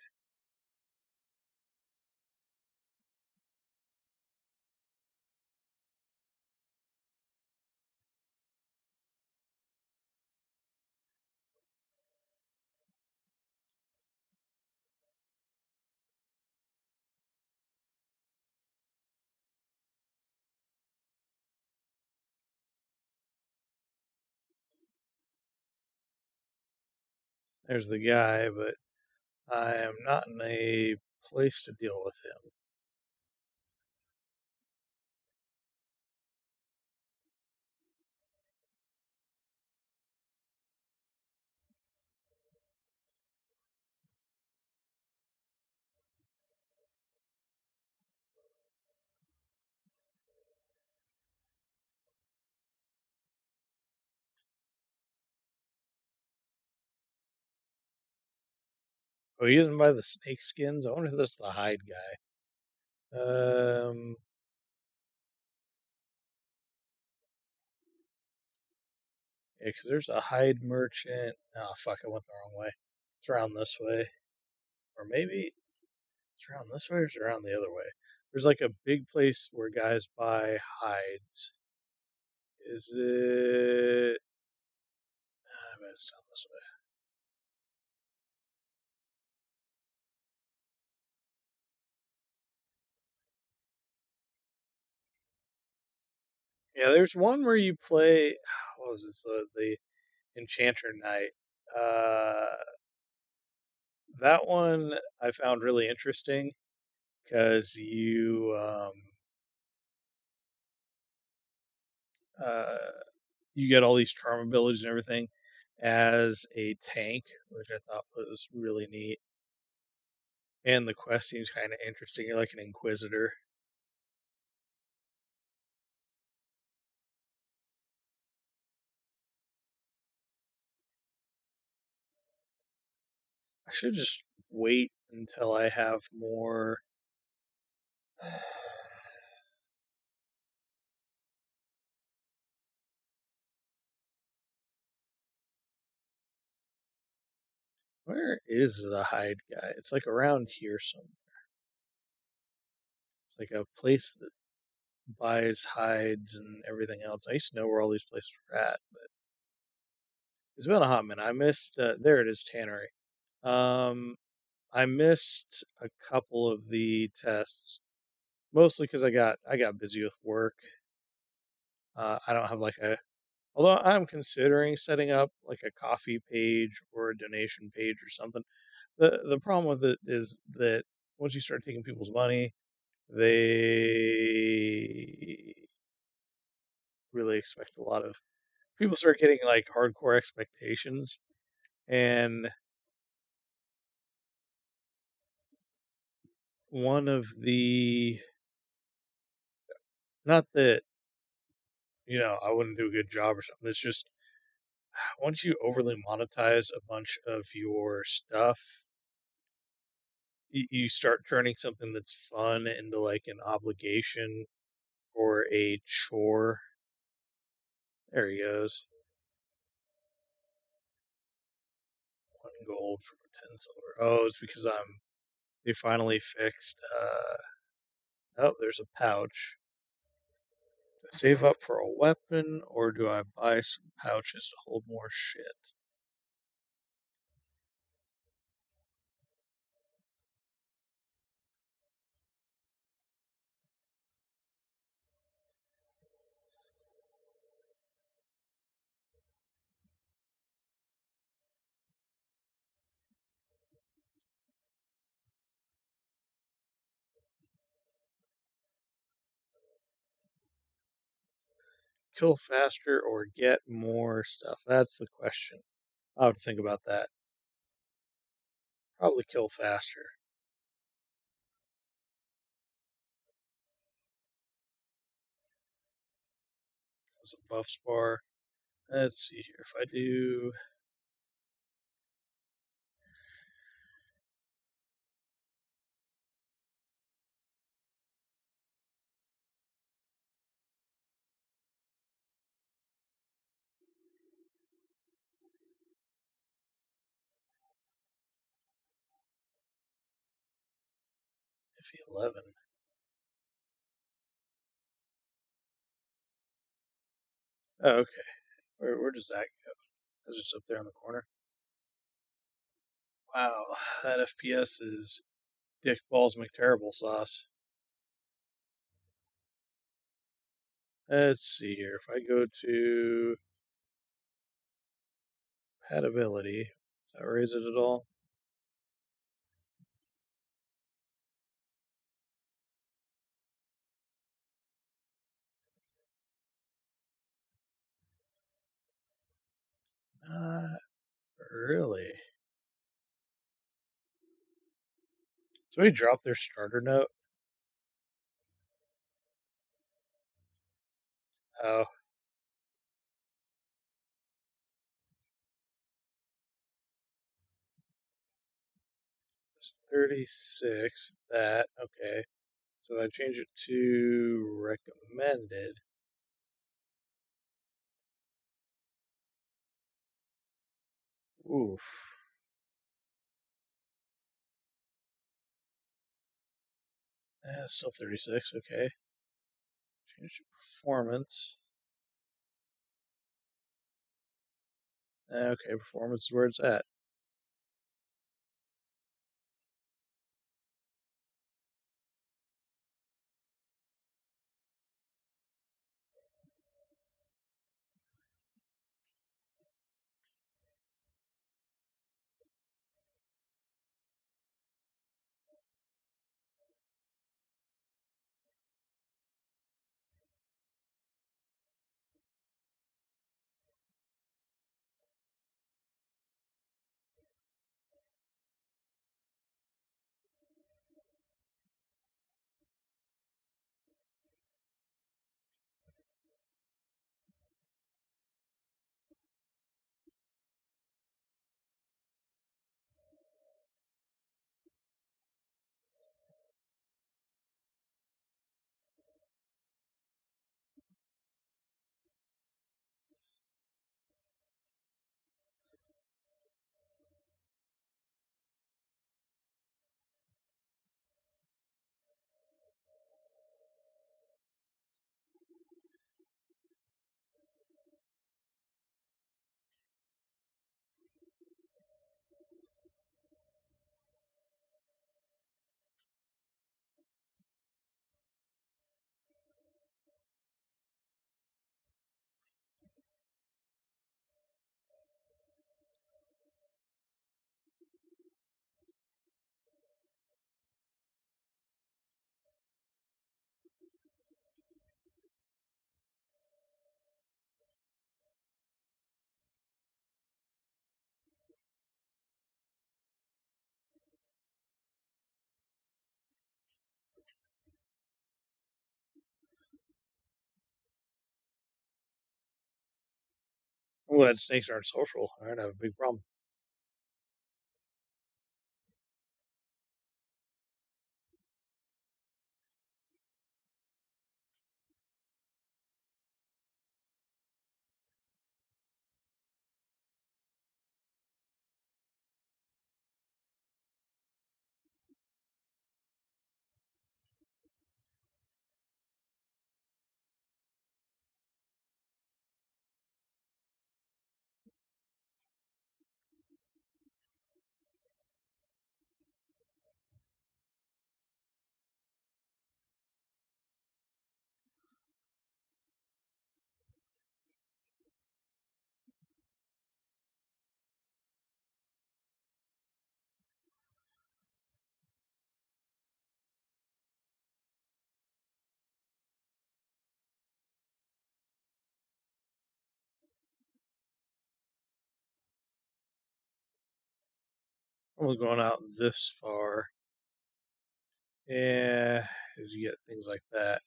There's the guy, but I am not in a place to deal with him. Oh, he doesn't buy the snake skins. I wonder if that's the hide guy. Yeah, because there's a hide merchant. Oh fuck! I went the wrong way. It's around this way, or maybe it's around this way, or it's around the other way. There's like a big place where guys buy hides. Is it? I bet it's down this way. Yeah, there's one where you play. What was this? The Enchanter Knight. Uh, that one I found really interesting because uh, you get all these charm abilities and everything as a tank, which I thought was really neat. And the quest seems kind of interesting. You're like an inquisitor. I should just wait until I have more. Where is the hide guy? It's like around here somewhere. It's like a place that buys hides and everything else. I used to know where all these places were at, but it's been a hot minute. I missed. There it is, Tannery. Um, I missed a couple of the tests, mostly because I got busy with work. I don't have like a. Although I'm considering setting up like a coffee page or a donation page or something. The problem with it is that once you start taking people's money, they really expect a lot of people start getting like hardcore expectations, and one of the, not that I wouldn't do a good job or something, it's just once you overly monetize a bunch of your stuff, you start turning something that's fun into like an obligation or a chore. There he goes. 1 gold for 10 silver. Oh, it's because they finally fixed oh, there's a pouch. Do I save up for a weapon or do I buy some pouches to hold more shit? Kill faster or get more stuff? That's the question. I'll have to think about that. Probably kill faster. Was a buff bar. Let's see here. If I do 11. Oh, okay. Where does that go? That's just up there in the corner. Wow, that FPS is Dick Balls McTerrible sauce. Let's see here. If I go to compatibility, does that raise it at all? Not really. Somebody dropped their starter note. Oh, it's 36. That, okay. So I change it to recommended. Oof. Still 36. Okay. Change to performance. Okay, performance is where it's at. I'm glad snakes aren't social. I'd have a big problem. I'm only going out this far. Yeah, as you get things like that.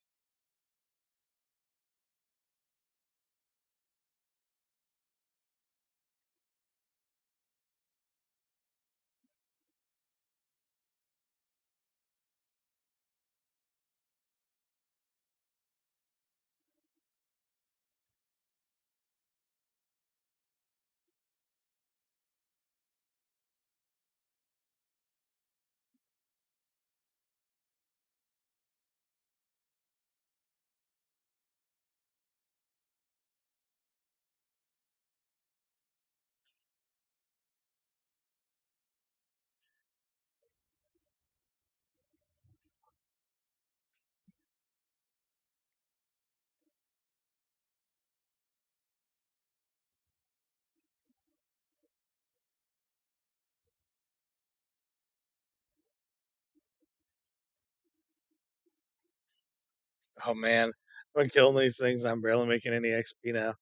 Oh man, if I'm killing these things. I'm barely making any XP now.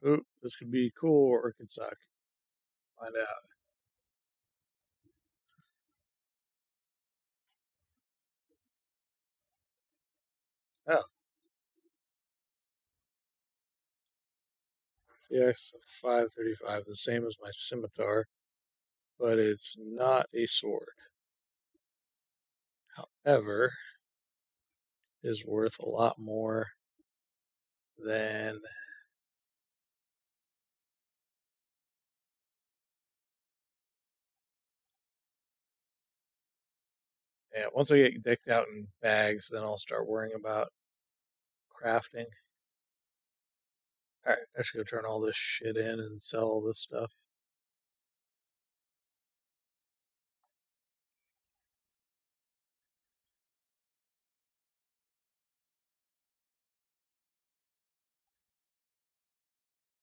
Ooh, this could be cool or it could suck. Find out. Oh, yeah, so 535, the same as my scimitar, but it's not a sword. However, is worth a lot more than. Yeah, once I get decked out in bags, then I'll start worrying about crafting. Alright, I should go turn all this shit in and sell all this stuff.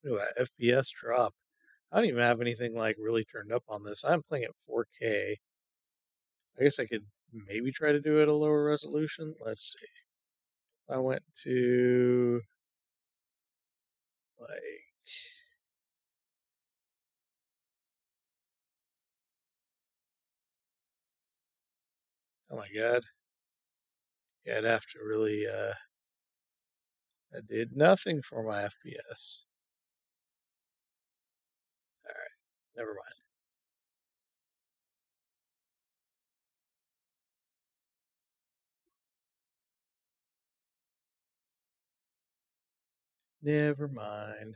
Look at that FPS drop. I don't even have anything like really turned up on this. I'm playing at 4K. I guess I could maybe try to do it at a lower resolution. Let's see. I went to like, oh my god. Yeah, I'd have to really that did nothing for my FPS. Alright, never mind. Never mind.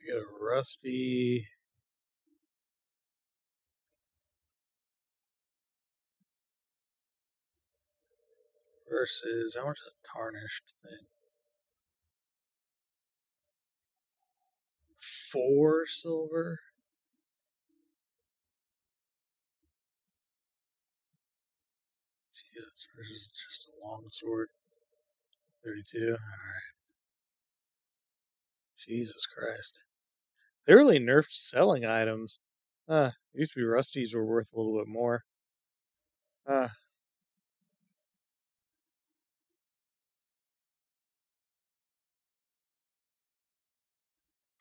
We get a rusty. Versus, how much is a tarnished thing? 4 silver? Jesus, versus just a long sword. 32. Alright. Jesus Christ. They really nerfed selling items. It used to be rusties were worth a little bit more. Uh,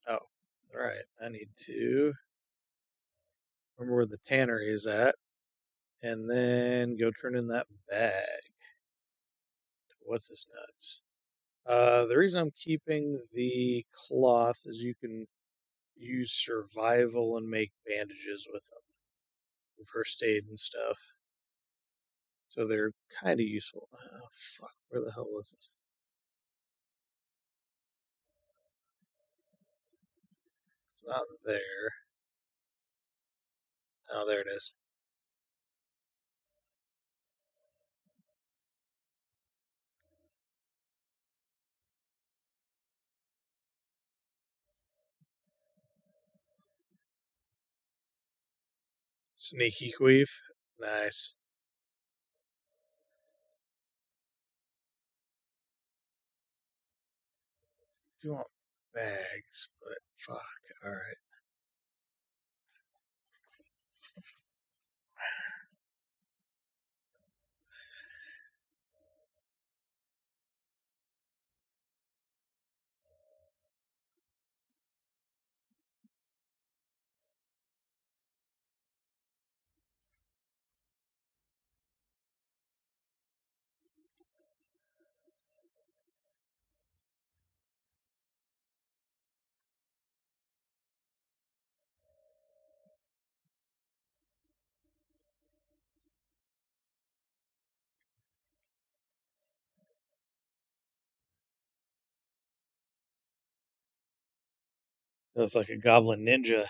oh, alright. I need to remember where the tannery is at. And then go turn in that bag. What's this nuts? The reason I'm keeping the cloth is you can use survival and make bandages with them, first aid and stuff. So they're kind of useful. Oh, fuck, where the hell was this? It's not there. Oh, there it is. Sneaky queef. Nice. Do you want bags? But fuck. Alright. Looks like a goblin ninja.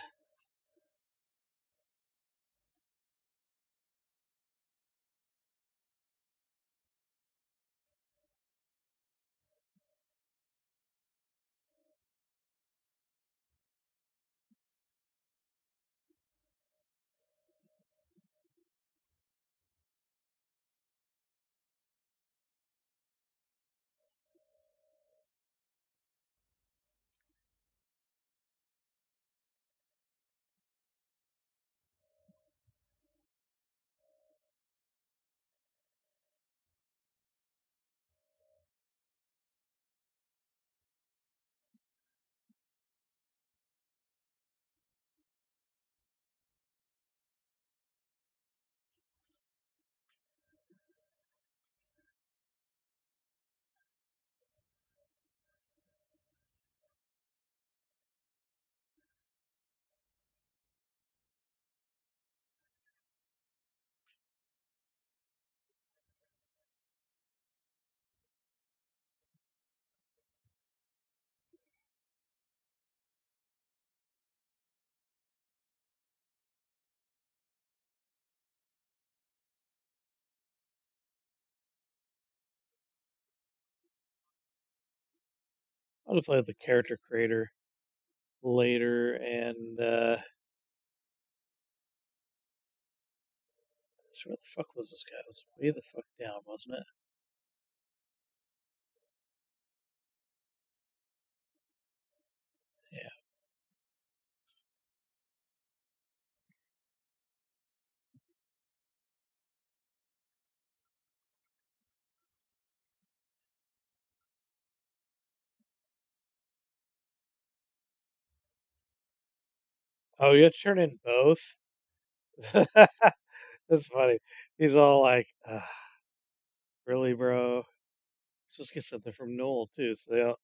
I'll just play with the character creator later, and so where the fuck was this guy? It was way the fuck down, wasn't it? Yeah. Oh, you have to turn in both? That's funny. He's all like, really, bro? Just get something from Noel, too. So they all,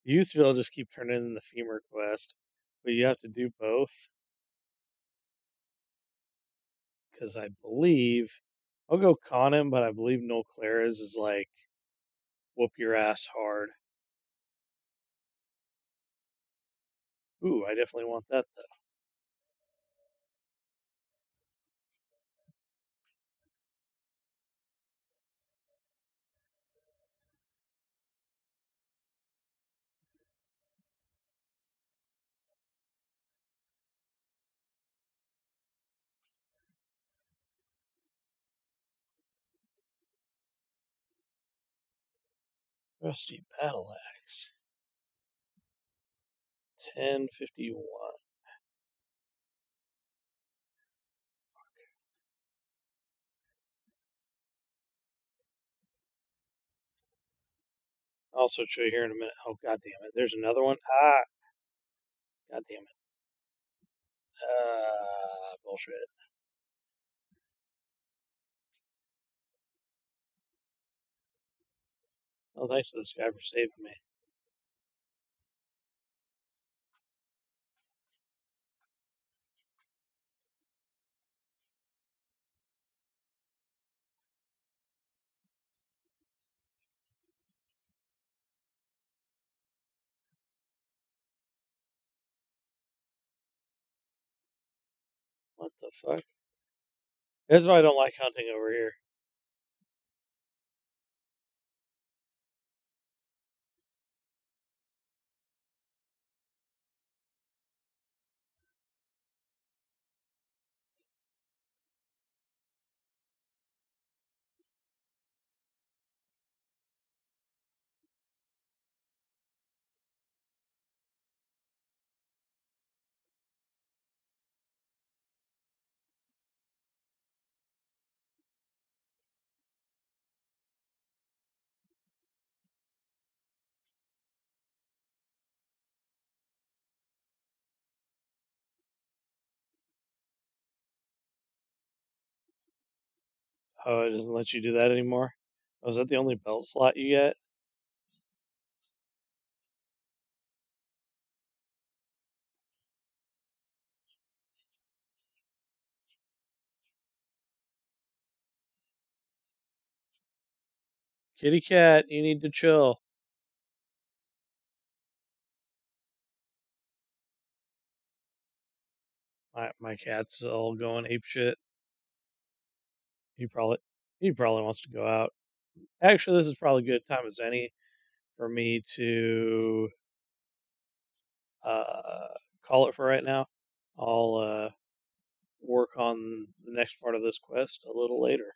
you used to be able to just keep turning in the femur quest, but you have to do both. Because I believe, I'll go con him, but I believe Noel Clara's is like, whoop your ass hard. Ooh, I definitely want that though. Rusty battle axe. 1051. I'll also show you here in a minute. Oh, god damn it. There's another one. Ah, god damn it. Bullshit. Oh, thanks to this guy for saving me. What the fuck? That's why I don't like hunting over here. Oh, it doesn't let you do that anymore? Oh, is that the only belt slot you get? Kitty cat, you need to chill. My cat's all going ape shit. He probably he probably wants to go out. Actually, this is probably a good time as any for me to uh, call it for right now. I'll work on the next part of this quest a little later.